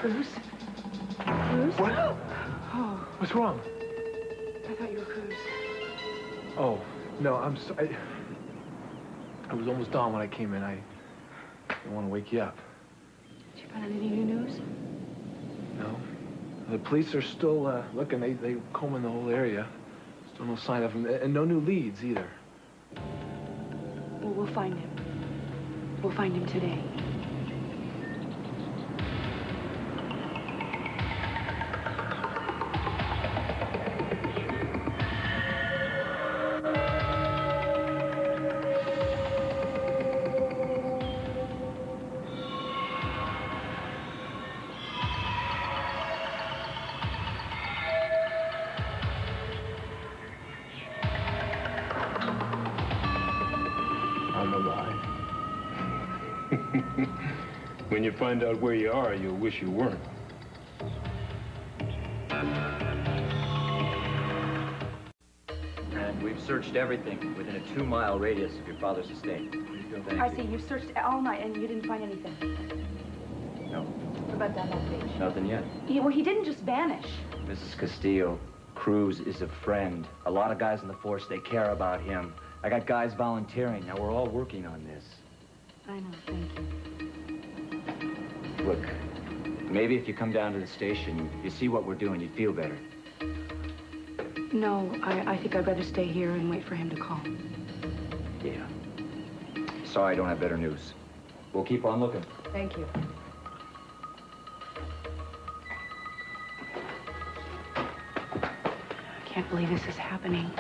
Cruz? Cruz? What? Oh. What's wrong? I thought you were Cruz. Oh, no, I'm sorry. I was almost dawn when I came in. I didn't want to wake you up. Did you find any new news? No. The police are still looking. They combing the whole area. Still no sign of him, and no new leads either. Well, we'll find him. We'll find him today. When you find out where you are, you'll wish you weren't. And we've searched everything within a 2-mile radius of your father's estate. I see. You've searched all night and you didn't find anything. No. What about down that page? Nothing yet. Yeah, well, he didn't just vanish. Mrs. Castillo, Cruz is a friend. A lot of guys in the force, they care about him. I got guys volunteering. Now, we're all working on this. I know, thank you. Look, maybe if you come down to the station, you see what we're doing, you'd feel better. No, I think I'd better stay here and wait for him to call. Yeah. Sorry I don't have better news. We'll keep on looking. Thank you. I can't believe this is happening.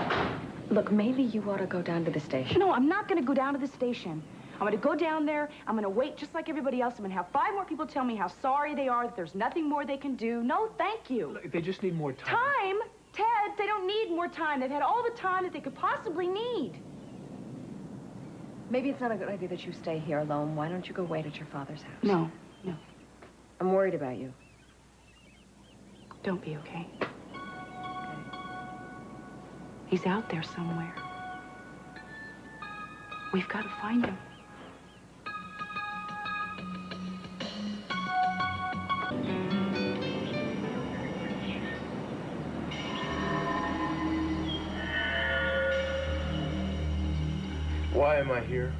Look, maybe you ought to go down to the station. No, I'm not going to go down to the station. I'm going to go down there. I'm going to wait just like everybody else. I'm going to have 5 more people tell me how sorry they are, that there's nothing more they can do. No, thank you. Look, they just need more time. Time? Ted, they don't need more time. They've had all the time that they could possibly need. Maybe it's not a good idea that you stay here alone. Why don't you go wait at your father's house? No, no. I'm worried about you. Don't be, okay? He's out there somewhere. We've got to find him. Why am I here?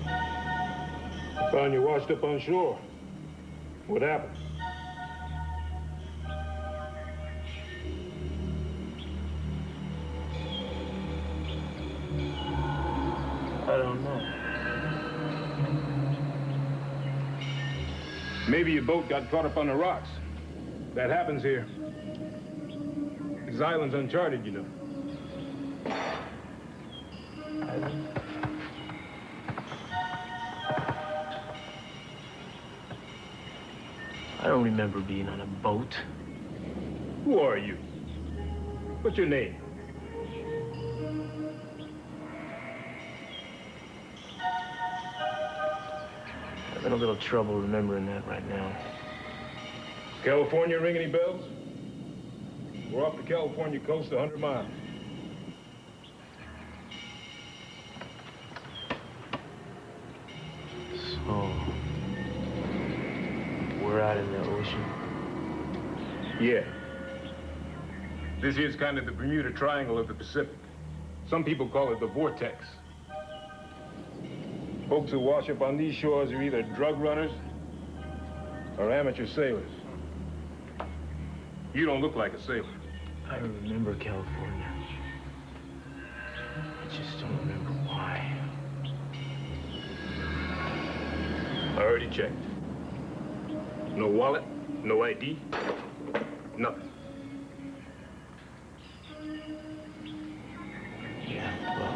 I found you washed up on shore. What happened? I don't know. Maybe your boat got caught up on the rocks. That happens here. This island's uncharted, you know. I don't remember being on a boat. Who are you? What's your name? I'm in a little trouble remembering that right now. California ring any bells? We're off the California coast 100 miles. So, we're out in the ocean. Yeah. This here's kind of the Bermuda Triangle of the Pacific. Some people call it the vortex. Folks who wash up on these shores are either drug runners or amateur sailors. You don't look like a sailor. I remember California. I just don't remember why. I already checked. No wallet, no ID, nothing. Yeah, well,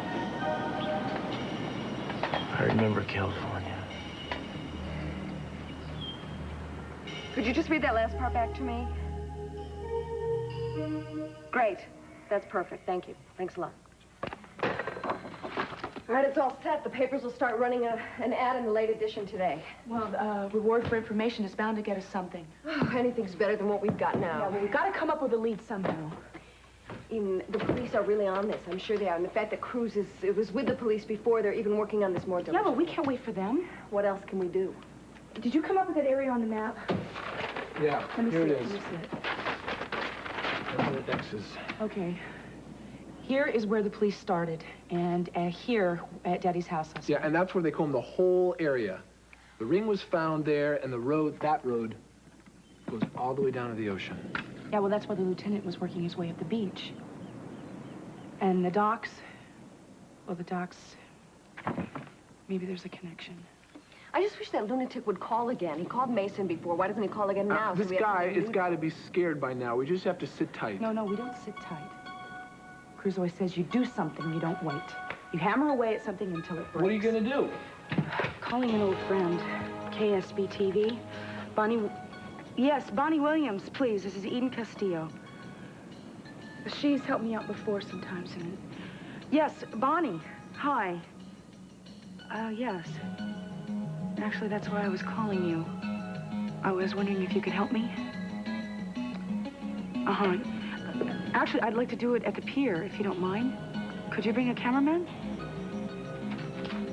I remember California. Could you just read that last part back to me? Great. That's perfect. Thank you. Thanks a lot. All right, it's all set. The papers will start running an ad in the late edition today. Well, reward for information is bound to get us something. Oh, anything's better than what we've got now. Yeah, well, we've got to come up with a lead somehow. The police are really on this. I'm sure they are. And the fact that Cruz was with the police before, they're even working on this more Yeah, diligently. but we can't wait for them. What else can we do? Did you come up with that area on the map? Yeah, Let me here see it is. Let me see it. That's what the X's. Okay. Here is where the police started, and here at Daddy's house. Yeah, and that's where they combed the whole area. The ring was found there, and the road, that road, goes all the way down to the ocean. Yeah, well, that's where the lieutenant was working his way up the beach. And the docks, well, the docks, maybe there's a connection. I just wish that lunatic would call again. He called Mason before. Why doesn't he call again now? This guy has got to be scared by now. We just have to sit tight. No, we don't sit tight. Cruz always says you do something, you don't wait. You hammer away at something until it breaks. What are you going to do? Calling an old friend, KSB TV. Bonnie, yes, Bonnie Williams, please. This is Eden Castillo. She's helped me out before sometimes. And yes, Bonnie, hi. Yes. Actually, that's why I was calling you. I was wondering if you could help me. Uh-huh. Actually, I'd like to do it at the pier, if you don't mind. Could you bring a cameraman?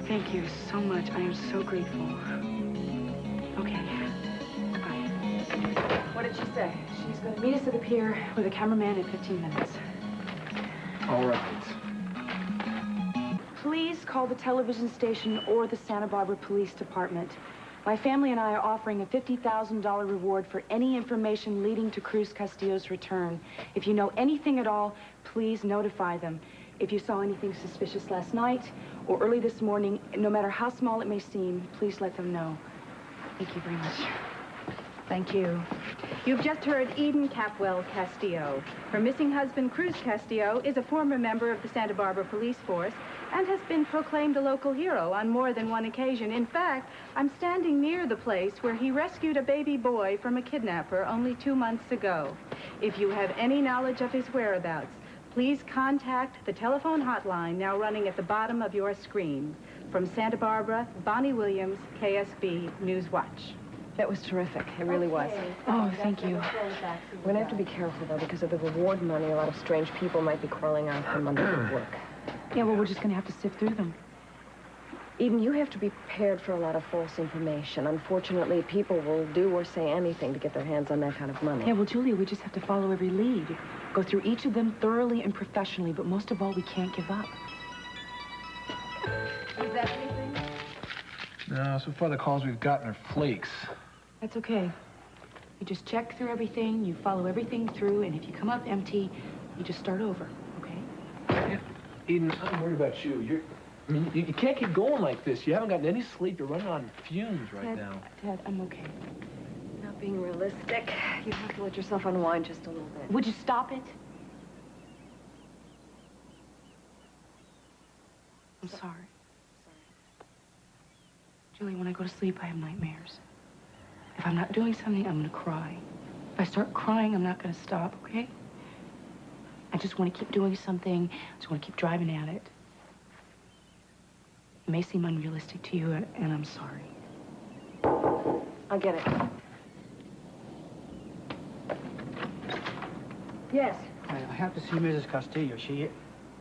Thank you so much. I am so grateful. Okay. Bye. What did she say? She's going to meet us at the pier with a cameraman in 15 minutes. All right. Please call the television station or the Santa Barbara Police Department. My family and I are offering a $50,000 reward for any information leading to Cruz Castillo's return. If you know anything at all, please notify them. If you saw anything suspicious last night or early this morning, no matter how small it may seem, please let them know. Thank you very much. Thank you. You've just heard Eden Capwell Castillo. Her missing husband, Cruz Castillo, is a former member of the Santa Barbara Police Force and has been proclaimed a local hero on more than one occasion. In fact, I'm standing near the place where he rescued a baby boy from a kidnapper only 2 months ago. If you have any knowledge of his whereabouts, please contact the telephone hotline now running at the bottom of your screen. From Santa Barbara, Bonnie Williams, KSB News Watch. That was terrific. It really was. Oh, thank you. We're going to have to be careful, though, because of the reward money, a lot of strange people might be crawling out from under the work. Yeah, well, we're just going to have to sift through them. Eden, you have to be prepared for a lot of false information. Unfortunately, people will do or say anything to get their hands on that kind of money. Yeah, well, Julia, we just have to follow every lead. Go through each of them thoroughly and professionally, but most of all, we can't give up. Is that anything? No, so far the calls we've gotten are flakes. That's okay. You just check through everything, you follow everything through, and if you come up empty, you just start over, okay? Yeah. Eden, I'm worried about you. I mean, you can't keep going like this. You haven't gotten any sleep. You're running on fumes right now. Dad, I'm okay. Not being realistic. You have to let yourself unwind just a little bit. Would you stop it? I'm sorry. Julie, when I go to sleep, I have nightmares. If I'm not doing something, I'm gonna cry. If I start crying, I'm not gonna stop, okay? I just want to keep doing something. I just want to keep driving at it. It may seem unrealistic to you, and I'm sorry. I'll get it. Yes. I have to see Mrs. Castillo. She...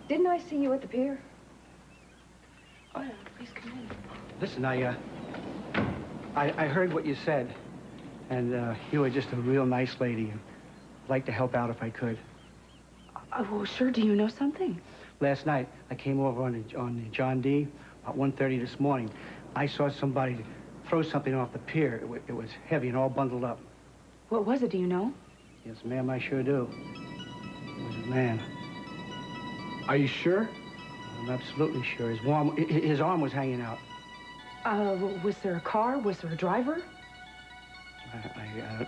Didn't I see you at the pier? Oh, yeah, please come in. Listen, I heard what you said, and you were just a real nice lady. I'd like to help out if I could. Well, sure. Do you know something? Last night, I came over on the John D. about 1:30 this morning. I saw somebody throw something off the pier. It was heavy and all bundled up. What was it? Do you know? Yes, ma'am, I sure do. It was a man. Are you sure? I'm absolutely sure. His arm was hanging out. Was there a car? Was there a driver?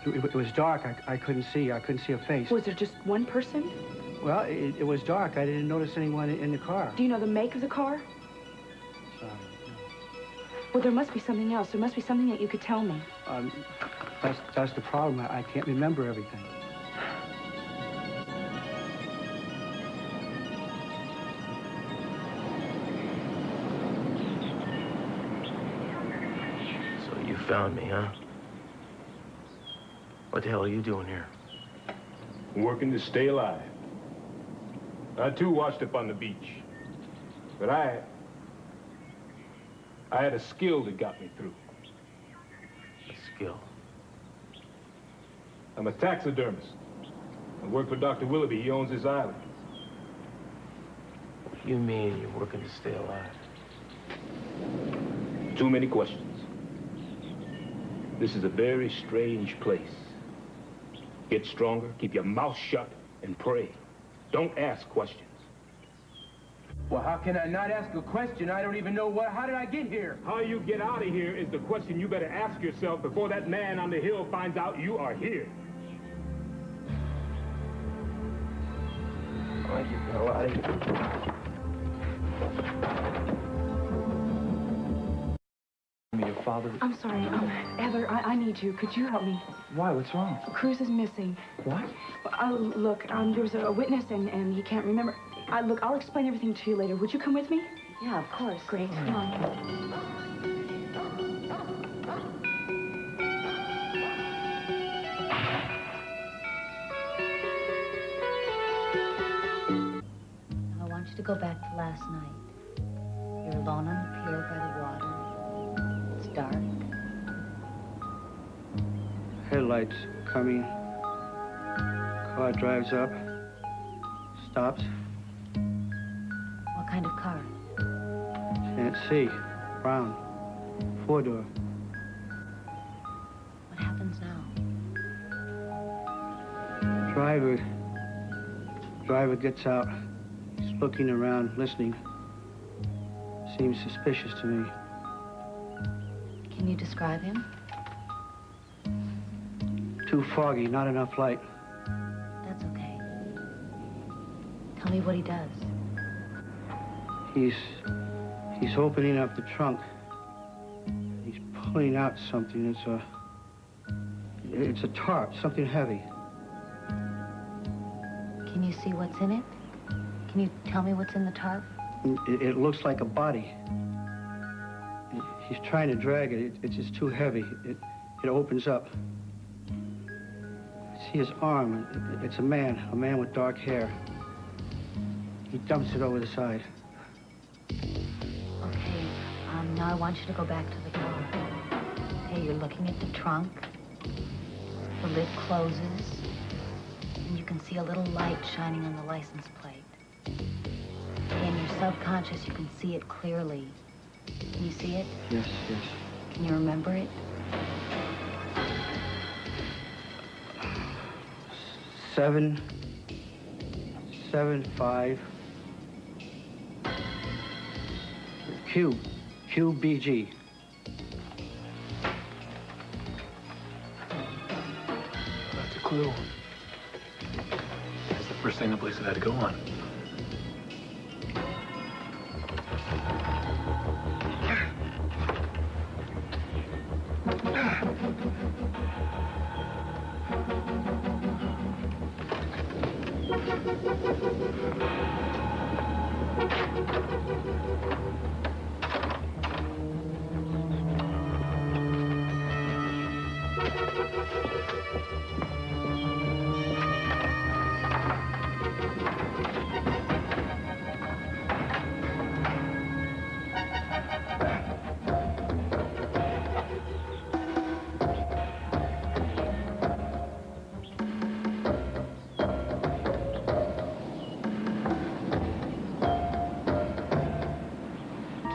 It was dark. I couldn't see. I couldn't see a face. Was there just one person? Well, it was dark. I didn't notice anyone in the car. Do you know the make of the car? Sorry, no. Well, there must be something else. There must be something that you could tell me. That's the problem. I can't remember everything. So you found me, huh? What the hell are you doing here? Working to stay alive. I, too, washed up on the beach. But I had a skill that got me through. A skill. I'm a taxidermist. I work for Dr. Willoughby. He owns this island. You mean you're working to stay alive? Too many questions. This is a very strange place. Get stronger, keep your mouth shut, and pray. Don't ask questions. Well, how can I not ask a question? I don't even know how did I get here? How you get out of here is the question you better ask yourself before that man on the hill finds out you are here. Oh, you go out of here. Your father... I'm sorry, Heather, I need you. Could you help me? Why? What's wrong? Cruz is missing. What? Look, there was a witness, and he can't remember. Look, I'll explain everything to you later. Would you come with me? Yeah, of course. Great. Come on. I want you to go back to last night. You're alone on the pier by the water. It's dark. Headlights coming. Car drives up. Stops. What kind of car? Can't see. Brown. Four-door. What happens now? Driver gets out. He's looking around, listening. Seems suspicious to me. Can you describe him? Too foggy, not enough light. That's okay. Tell me what he does. He's opening up the trunk. He's pulling out something. It's a tarp, something heavy. Can you see what's in it? Can you tell me what's in the tarp? It looks like a body. He's trying to drag it. It's just too heavy. It opens up. I see his arm. It's a man with dark hair. He dumps it over the side. Okay, now I want you to go back to the car. Okay, you're looking at the trunk. The lid closes. And you can see a little light shining on the license plate. In your subconscious, you can see it clearly. Can you see it? Yes. Can you remember it? 775 QBG. That's a clue. That's the first thing the police have had to go on.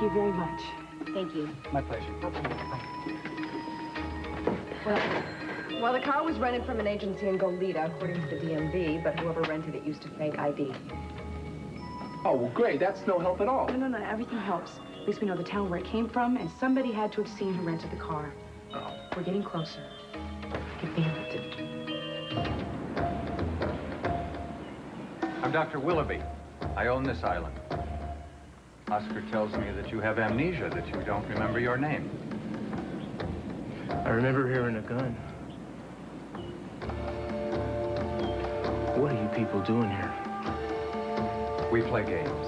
Thank you very much. Thank you. My pleasure. Well, the car was rented from an agency in Goleta, according to the DMV, but whoever rented it used a fake ID. Oh, well, great. That's no help at all. No, everything helps. At least we know the town where it came from, and somebody had to have seen who rented the car. Oh. We're getting closer. I can feel it. I'm Dr. Willoughby. I own this island. Oscar tells me that you have amnesia, that you don't remember your name. I remember hearing a gun. What are you people doing here? We play games.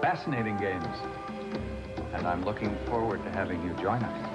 Fascinating games. And I'm looking forward to having you join us.